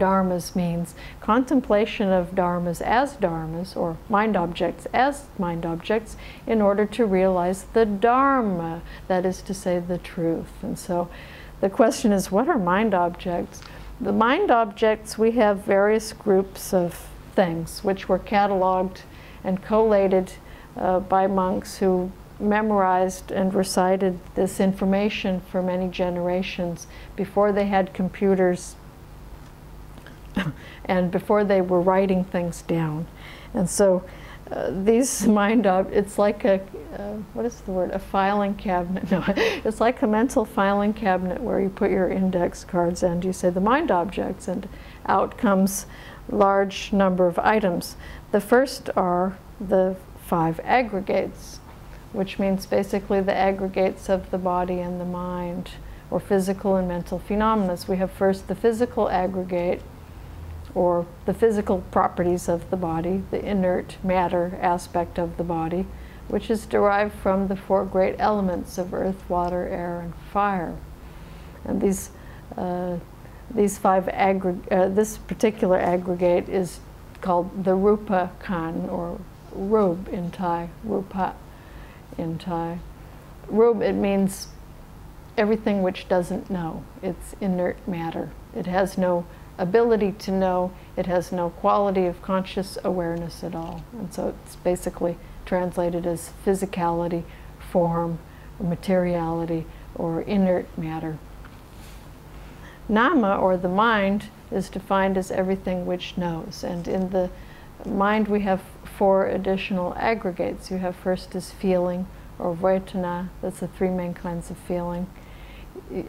dharmas means contemplation of dharmas as dharmas, or mind objects as mind objects, in order to realize the dharma, that is to say, the truth. And so the question is, what are mind objects? The mind objects, we have various groups of things which were cataloged and collated by monks who memorized and recited this information for many generations before they had computers and before they were writing things down. And so these mind objects, it's like a, what is the word, a filing cabinet? No, it's like a mental filing cabinet where you put your index cards and you say the mind objects, and out comes large number of items. The first are the 5 aggregates, which means basically the aggregates of the body and the mind, or physical and mental phenomena. We have first the physical aggregate, or the physical properties of the body, the inert matter aspect of the body, which is derived from the 4 great elements of earth, water, air, and fire. And these 5 this particular aggregate is called the rupa khan, or rub in Thai, rupa in Thai. Rub, it means everything which doesn't know. It's inert matter. It has no ability to know. It has no quality of conscious awareness at all. And so it's basically translated as physicality, form, or materiality, or inert matter. Nama, or the mind, is defined as everything which knows. And in the mind we have 4 additional aggregates. You have first is feeling, or vedana. That's the 3 main kinds of feeling,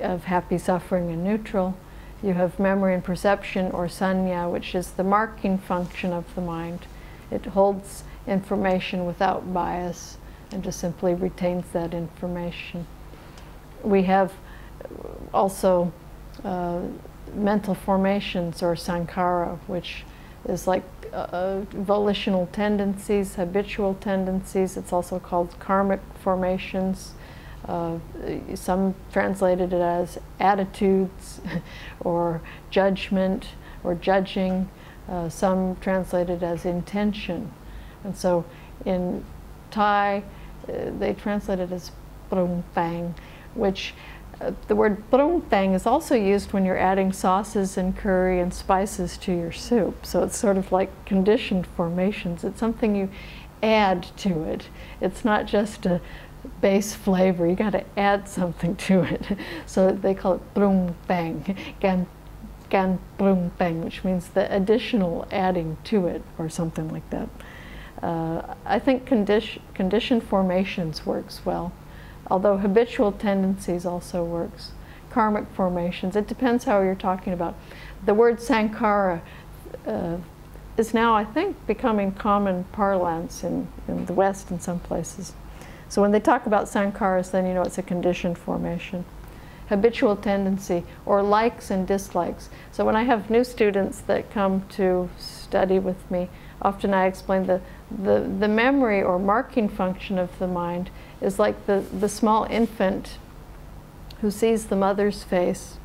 of happy, suffering, and neutral. You have memory and perception, or sanya, which is the marking function of the mind. It holds information without bias and just simply retains that information. We have also mental formations, or sankhara, which is like volitional tendencies, habitual tendencies. It's also called karmic formations. Some translated it as attitudes or judgment or judging. Some translated as intention. And so in Thai, they translate it as prung thang, which the word prung thang is also used when you're adding sauces and curry and spices to your soup. So it's sort of like conditioned formations. It's something you add to it. It's not just a base flavor. You got to add something to it. So they call it prung thang, gan prung thang, which means the additional adding to it, or something like that. I think conditioned formations works well, although habitual tendencies also works. Karmic formations, it depends how you're talking about. The word sankhara is now, I think, becoming common parlance in the West in some places. So when they talk about sankharas, then you know it's a conditioned formation. Habitual tendency, or likes and dislikes. So when I have new students that come to study with me, often I explain the memory or marking function of the mind is like the small infant who sees the mother's face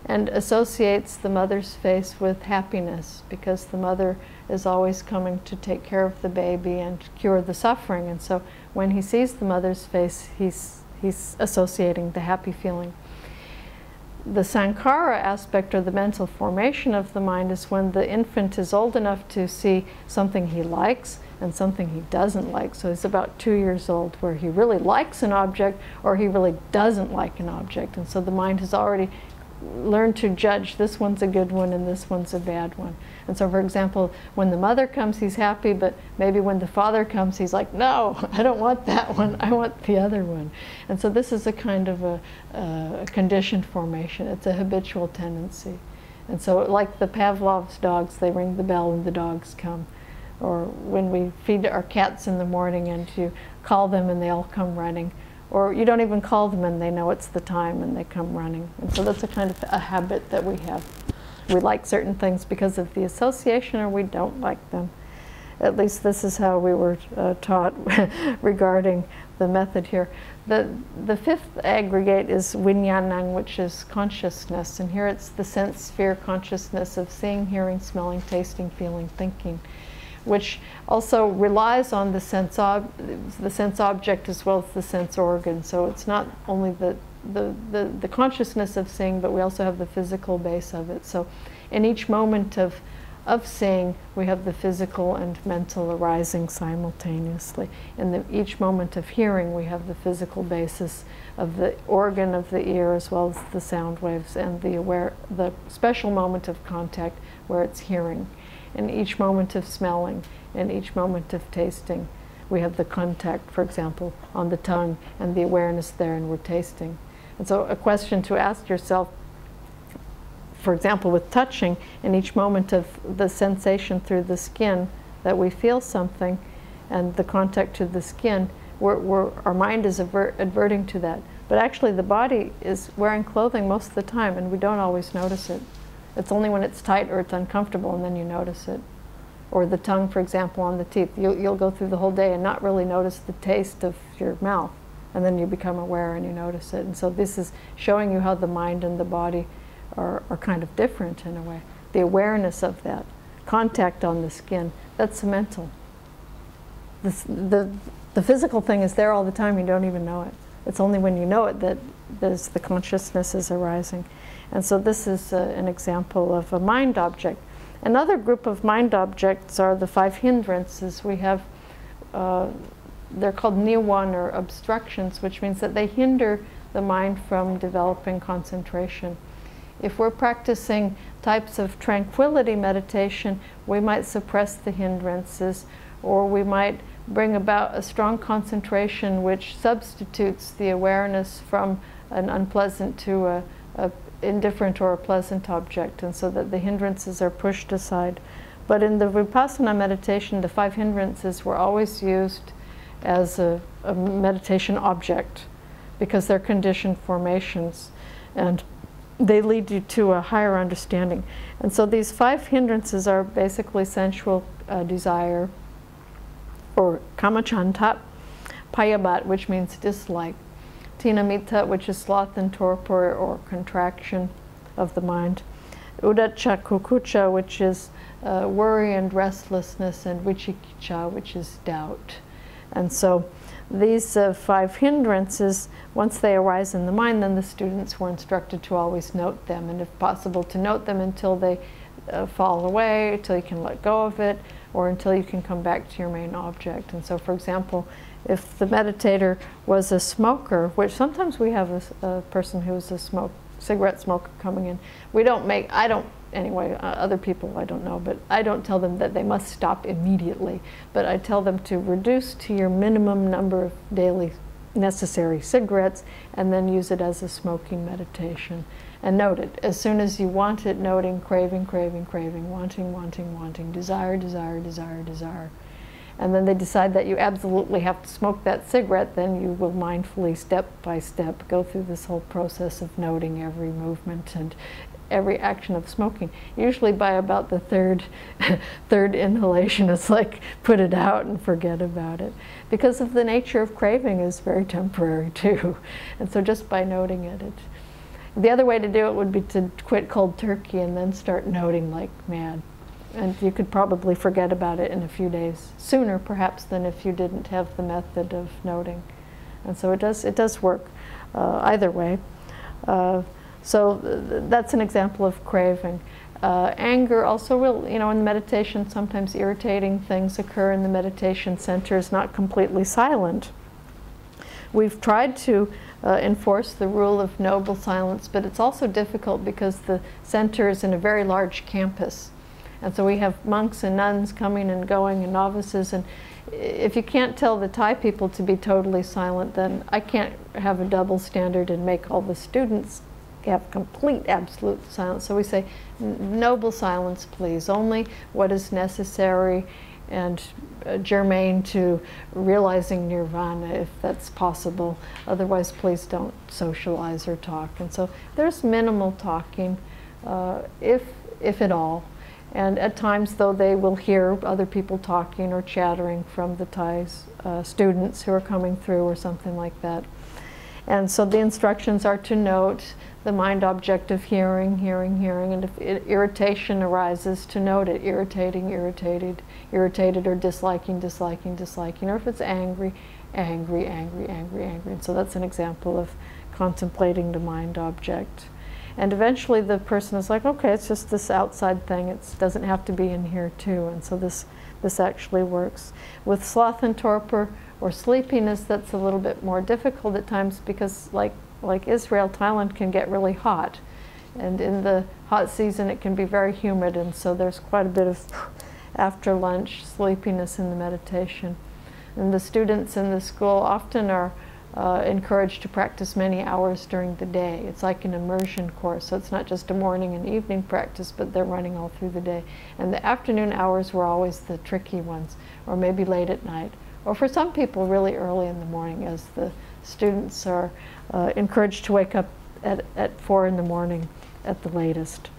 and associates the mother's face with happiness, because the mother is always coming to take care of the baby and cure the suffering. And so when he sees the mother's face, he's associating the happy feeling. The sankhara aspect, or the mental formation of the mind, is when the infant is old enough to see something he likes and something he doesn't like. So he's about 2 years old, where he really likes an object or he really doesn't like an object. And so the mind has already learned to judge, this one's a good one and this one's a bad one. And so, for example, when the mother comes, he's happy, but maybe when the father comes, he's like, no, I don't want that one, I want the other one. And so this is a kind of a conditioned formation. It's a habitual tendency. And so like the Pavlov's dogs, they ring the bell and the dogs come. Or when we feed our cats in the morning and you call them and they all come running. Or you don't even call them and they know it's the time and they come running. And so that's a kind of a habit that we have. We like certain things because of the association, or we don't like them. At least this is how we were taught regarding the method here. The fifth aggregate is vinyanang, which is consciousness. And here it's the sense sphere consciousness of seeing, hearing, smelling, tasting, feeling, thinking, which also relies on the sense object as well as the sense organ. So it's not only the consciousness of seeing, but we also have the physical base of it. So in each moment of seeing, we have the physical and mental arising simultaneously. In each moment of hearing, we have the physical basis of the organ of the ear as well as the sound waves, and the special moment of contact where it's hearing. In each moment of smelling, in each moment of tasting, we have the contact, for example, on the tongue and the awareness there, and we're tasting. And so a question to ask yourself, for example, with touching, in each moment of the sensation through the skin that we feel something and the contact to the skin, our mind is adverting to that. But actually the body is wearing clothing most of the time and we don't always notice it. It's only when it's tight or it's uncomfortable and then you notice it. Or the tongue, for example, on the teeth. You'll go through the whole day and not really notice the taste of your mouth, and then you become aware and you notice it. And so this is showing you how the mind and the body are kind of different in a way. The awareness of that. Contact on the skin, that's the mental. The physical thing is there all the time, you don't even know it. It's only when you know it that the consciousness is arising. And so this is an example of a mind object. Another group of mind objects are the 5 hindrances. We have, they're called nirvana or obstructions, which means that they hinder the mind from developing concentration. If we're practicing types of tranquility meditation, we might suppress the hindrances, or we might bring about a strong concentration which substitutes the awareness from an unpleasant to a indifferent or a pleasant object, and so that the hindrances are pushed aside. But in the Vipassana meditation, the 5 hindrances were always used as a meditation object because they're conditioned formations and they lead you to a higher understanding. And so these 5 hindrances are basically sensual desire, or kamachanta, payabat, which means dislike, tinamita, which is sloth and torpor or contraction of the mind, udacha kukucha, which is worry and restlessness, and vichikicha, which is doubt. And so these 5 hindrances, once they arise in the mind, then the students were instructed to always note them, and if possible to note them until they fall away, until you can let go of it, or until you can come back to your main object. And so, for example, if the meditator was a smoker, which sometimes we have a person who's a cigarette smoker coming in, other people I don't know, but I don't tell them that they must stop immediately, but I tell them to reduce to your minimum number of daily necessary cigarettes and then use it as a smoking meditation. And note it. As soon as you want it, noting craving, craving, craving, wanting, wanting, wanting, desire, desire, desire, desire. And then they decide that you absolutely have to smoke that cigarette, then you will mindfully, step by step, go through this whole process of noting every movement and every action of smoking. Usually by about the third inhalation, it's like put it out and forget about it. Because of the nature of craving is very temporary too. And so just by noting it, the other way to do it would be to quit cold turkey and then start noting like mad. And you could probably forget about it in a few days, sooner perhaps than if you didn't have the method of noting. And so it does work either way. So that's an example of craving. Anger also will, in the meditation, sometimes irritating things occur in the meditation center, is not completely silent. We've tried to enforce the rule of noble silence, but it's also difficult because the center is in a very large campus. And so we have monks and nuns coming and going and novices, and if you can't tell the Thai people to be totally silent, then I can't have a double standard and make all the students have complete absolute silence. So we say, noble silence please, only what is necessary and germane to realizing nirvana, if that's possible. Otherwise please don't socialize or talk. And so there's minimal talking, if at all. And at times, though, they will hear other people talking or chattering from the Thai students who are coming through or something like that. And so the instructions are to note the mind object of hearing, hearing, hearing, and if irritation arises, to note it, irritating, irritated, irritated, or disliking, disliking, disliking, or if it's angry, angry, angry, angry, angry. And so that's an example of contemplating the mind object. And eventually the person is like, okay, it's just this outside thing, it doesn't have to be in here too. And so this actually works. With sloth and torpor or sleepiness, that's a little bit more difficult at times because like Israel, Thailand can get really hot. And in the hot season it can be very humid, and so there's quite a bit of after lunch sleepiness in the meditation. And the students in the school often are encouraged to practice many hours during the day. It's like an immersion course, so it's not just a morning and evening practice, but they're running all through the day. And the afternoon hours were always the tricky ones, or maybe late at night, or for some people really early in the morning, as the students are encouraged to wake up at 4 in the morning at the latest.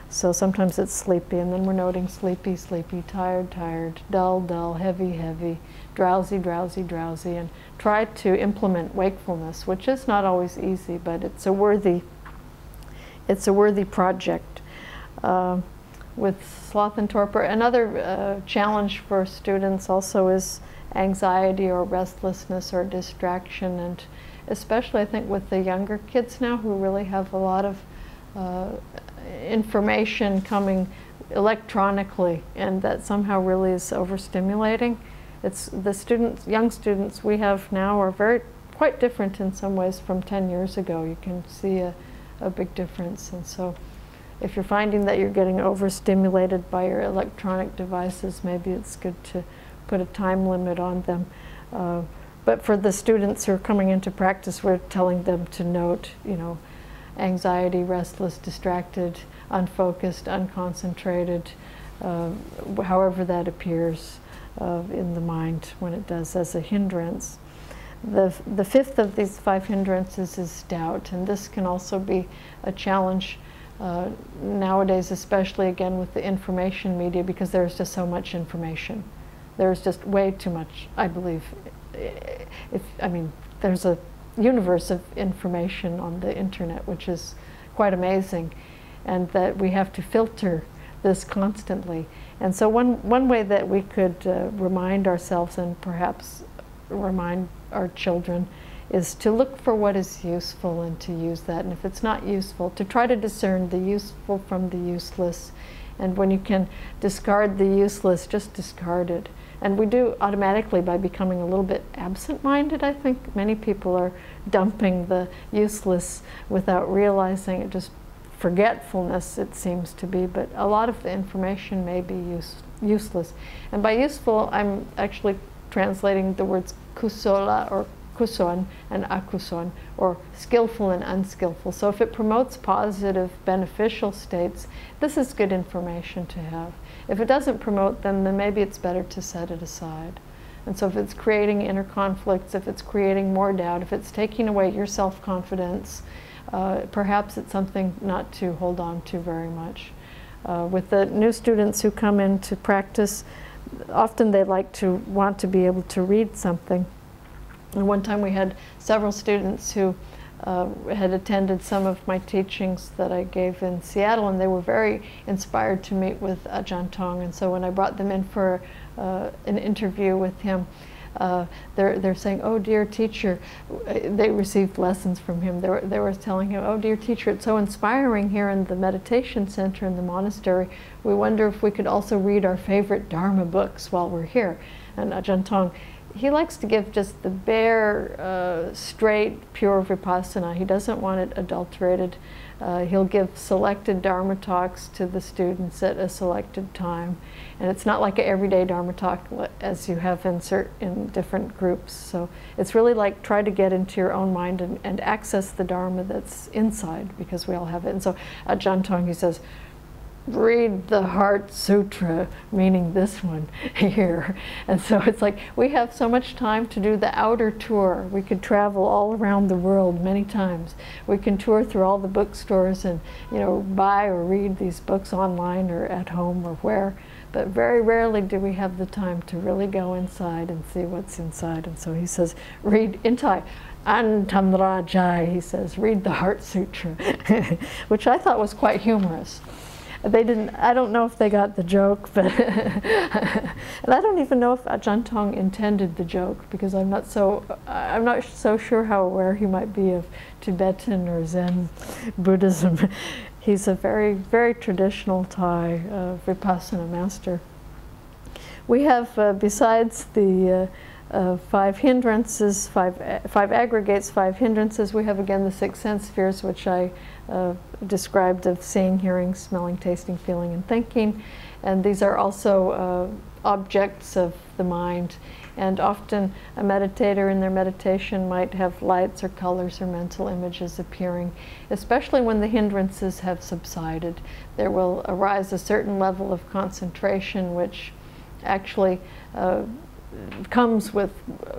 So sometimes it's sleepy, and then we're noting sleepy, sleepy, tired, tired, dull, dull, heavy, heavy, drowsy, drowsy, drowsy, and try to implement wakefulness, which is not always easy, but it's a worthy project. With sloth and torpor, another challenge for students also is anxiety or restlessness or distraction, and especially I think with the younger kids now who really have a lot of information coming electronically, and that somehow really is overstimulating. It's the students, young students we have now are quite different in some ways from 10 years ago. You can see a big difference. And so if you're finding that you're getting overstimulated by your electronic devices, maybe it's good to put a time limit on them. But for the students who are coming into practice, we're telling them to note, you know, anxiety, restless, distracted, unfocused, unconcentrated, however that appears in the mind when it does as a hindrance. The fifth of these 5 hindrances is doubt, and this can also be a challenge nowadays, especially again with the information media, because there's just so much information. There's just way too much, I believe. I mean, there's a universe of information on the internet, which is quite amazing, and that we have to filter this constantly. And so one way that we could remind ourselves, and perhaps remind our children, is to look for what is useful and to use that. And if it's not useful, to try to discern the useful from the useless. And when you can discard the useless, just discard it. And we do automatically by becoming a little bit absent-minded, I think. Many people are dumping the useless without realizing it, just forgetfulness it seems to be, but a lot of the information may be useless. And by useful, I'm actually translating the words kusola or kuson and akuson, or skillful and unskillful. So if it promotes positive, beneficial states, this is good information to have. If it doesn't promote them, then maybe it's better to set it aside. And so if it's creating inner conflicts, if it's creating more doubt, if it's taking away your self-confidence, perhaps it's something not to hold on to very much. With the new students who come in to practice, often they want to be able to read something. And one time we had several students who had attended some of my teachings that I gave in Seattle, and they were very inspired to meet with Ajahn Tong. And so when I brought them in for an interview with him, they're saying, "Oh dear teacher," they received lessons from him. They were telling him, "Oh dear teacher, it's so inspiring here in the meditation center in the monastery. We wonder if we could also read our favorite Dharma books while we're here." And Ajahn Tong, he likes to give just the bare, straight, pure vipassana. He doesn't want it adulterated. He'll give selected Dharma talks to the students at a selected time. And it's not like an everyday Dharma talk as you have in different groups. So it's really like try to get into your own mind and access the Dharma that's inside, because we all have it. And so Ajahn Tong, he says, read the Heart Sutra, meaning this one here. And so it's like we have so much time to do the outer tour. We could travel all around the world many times. We can tour through all the bookstores and, you know, buy or read these books online or at home or where. But very rarely do we have the time to really go inside and see what's inside. And so he says, read in Thai, Antamrajai, he says, read the Heart Sutra, which I thought was quite humorous. They didn't, I don't know if they got the joke, but and I don't even know if Ajahn Tong intended the joke, because I'm not so sure how aware he might be of Tibetan or Zen Buddhism. He's a very, very traditional Thai Vipassana master. We have, besides the 5 hindrances, five aggregates, 5 hindrances, we have again the 6 sense spheres, which I described, of seeing, hearing, smelling, tasting, feeling, and thinking. And these are also objects of the mind. And often a meditator in their meditation might have lights or colors or mental images appearing, especially when the hindrances have subsided. There will arise a certain level of concentration which actually comes with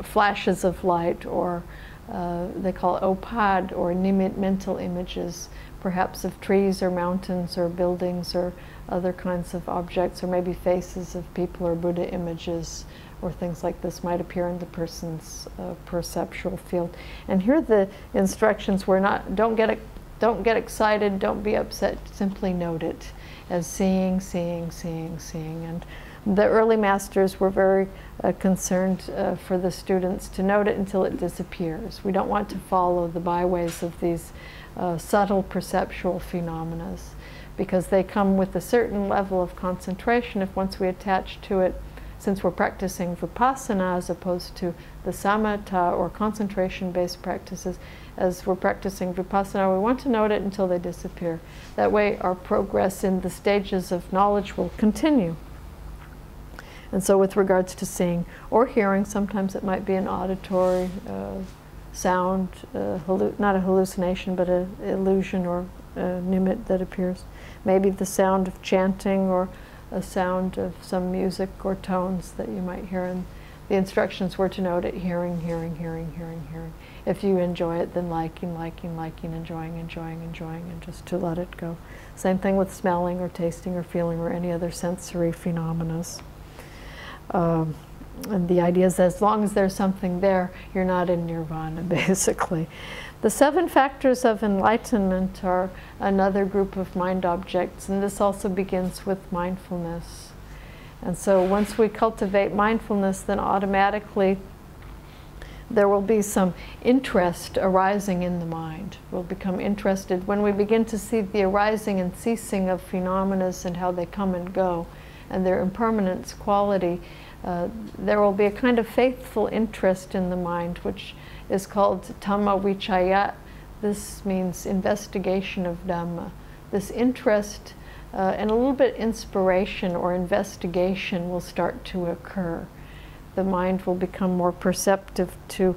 flashes of light, or they call it opad, or mental images, perhaps of trees or mountains or buildings or other kinds of objects, or maybe faces of people or Buddha images or things like this might appear in the person's perceptual field. And here the instructions were not, don't get excited, don't be upset, simply note it as seeing, seeing, seeing, seeing. And the early masters were very concerned for the students to note it until it disappears. We don't want to follow the byways of these subtle perceptual phenomena, because they come with a certain level of concentration. If once we attach to it, since we're practicing Vipassana as opposed to the samatha or concentration-based practices, as we're practicing Vipassana, we want to note it until they disappear. That way our progress in the stages of knowledge will continue. And so with regards to seeing or hearing, sometimes it might be an auditory sound, not a hallucination, but an illusion or nimit that appears. Maybe the sound of chanting, or a sound of some music or tones that you might hear. And the instructions were to note it, hearing, hearing, hearing, hearing, hearing. If you enjoy it, then liking, liking, liking, enjoying, enjoying, enjoying, and just to let it go. Same thing with smelling or tasting or feeling or any other sensory phenomena. And the idea is, as long as there's something there, you're not in nirvana, basically. The 7 factors of enlightenment are another group of mind objects, and this also begins with mindfulness. And so once we cultivate mindfulness, then automatically there will be some interest arising in the mind. We'll become interested when we begin to see the arising and ceasing of phenomena and how they come and go, and their impermanence quality. There will be a kind of faithful interest in the mind, which is called Dhamma Vichaya. This means investigation of Dhamma. This interest and a little bit inspiration or investigation will start to occur. The mind will become more perceptive to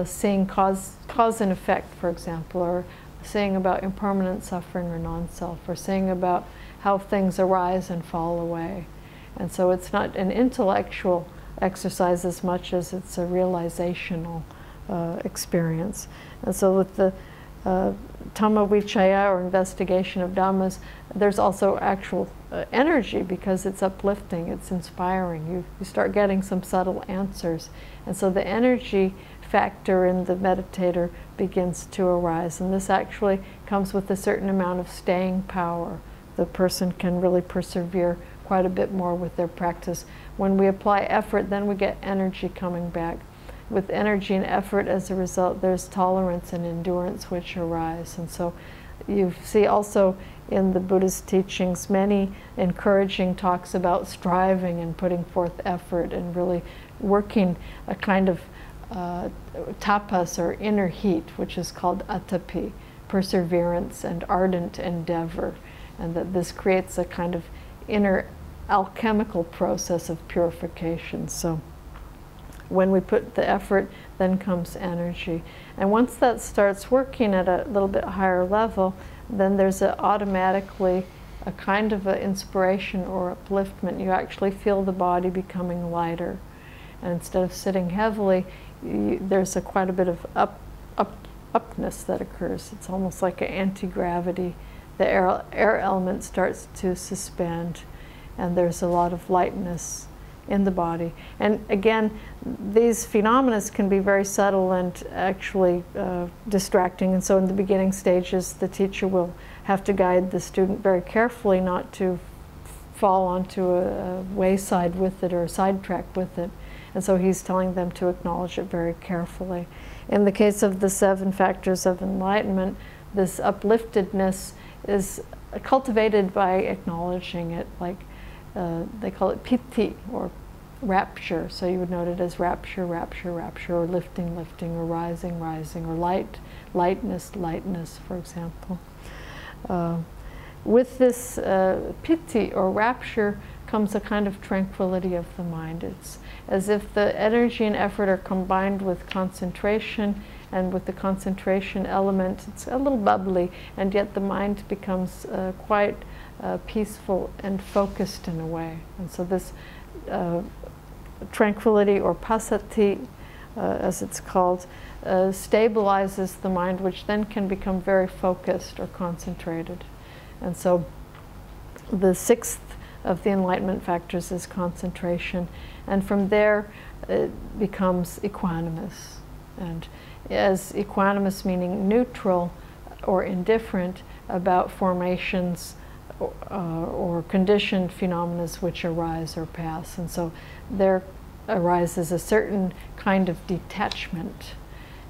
seeing cause and effect, for example, or saying about impermanent suffering or non-self, or saying about how things arise and fall away. And so it's not an intellectual exercise as much as it's a realizational experience. And so with the Dhamma Vichaya, or investigation of Dhammas, there's also actual energy, because it's uplifting, it's inspiring. You start getting some subtle answers. And so the energy factor in the meditator begins to arise. And this actually comes with a certain amount of staying power. The person can really persevere quite a bit more with their practice. When we apply effort, then we get energy coming back. With energy and effort, as a result, there's tolerance and endurance which arise. And so you see also in the Buddhist teachings many encouraging talks about striving and putting forth effort and really working a kind of tapas, or inner heat, which is called atapi, perseverance and ardent endeavor. And that this creates a kind of inner alchemical process of purification. So when we put the effort, then comes energy. And once that starts working at a little bit higher level, then there's automatically a kind of an inspiration or upliftment. You actually feel the body becoming lighter. And instead of sitting heavily, there's quite a bit of upness that occurs. It's almost like an anti-gravity. The air element starts to suspend, and there's a lot of lightness in the body. And again, these phenomena can be very subtle and actually distracting. And so in the beginning stages, the teacher will have to guide the student very carefully not to fall onto a wayside with it or a sidetrack with it. And so he's telling them to acknowledge it very carefully. In the case of the 7 factors of enlightenment, this upliftedness is cultivated by acknowledging it, like they call it piti, or rapture. So you would note it as rapture, rapture, rapture, or lifting, lifting, or rising, rising, or lightness, lightness, for example. With this piti, or rapture, comes a kind of tranquility of the mind. It's as if the energy and effort are combined with concentration, and with the concentration element, it's a little bubbly, and yet the mind becomes quite peaceful and focused in a way. And so this tranquility, or passaddhi, as it's called, stabilizes the mind, which then can become very focused or concentrated. And so the 6th of the enlightenment factors is concentration, and from there it becomes equanimous. And as equanimous meaning neutral or indifferent about formations or conditioned phenomena which arise or pass. And so there arises a certain kind of detachment.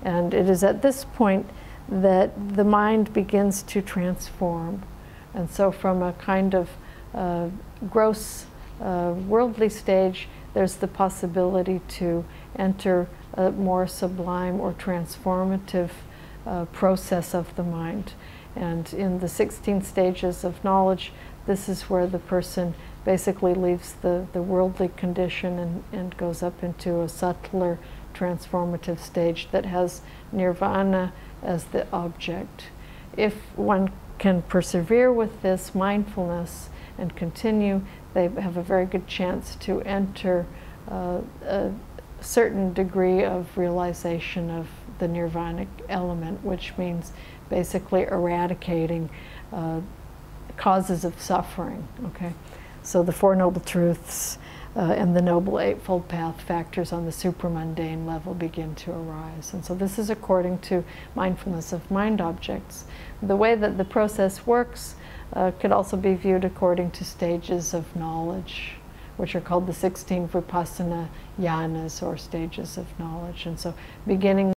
And it is at this point that the mind begins to transform. And so from a kind of gross worldly stage, there's the possibility to enter a more sublime or transformative process of the mind. And in the 16 stages of knowledge, this is where the person basically leaves the worldly condition and goes up into a subtler transformative stage that has nirvana as the object. If one can persevere with this mindfulness and continue, they have a very good chance to enter a certain degree of realization of the nirvanic element, which means basically eradicating causes of suffering. Okay, so the 4 Noble Truths and the Noble Eightfold Path factors on the supramundane level begin to arise. And so this is according to mindfulness of mind objects. The way that the process works could also be viewed according to stages of knowledge, which are called the 16 Vipassana yanas, or stages of knowledge. And so beginning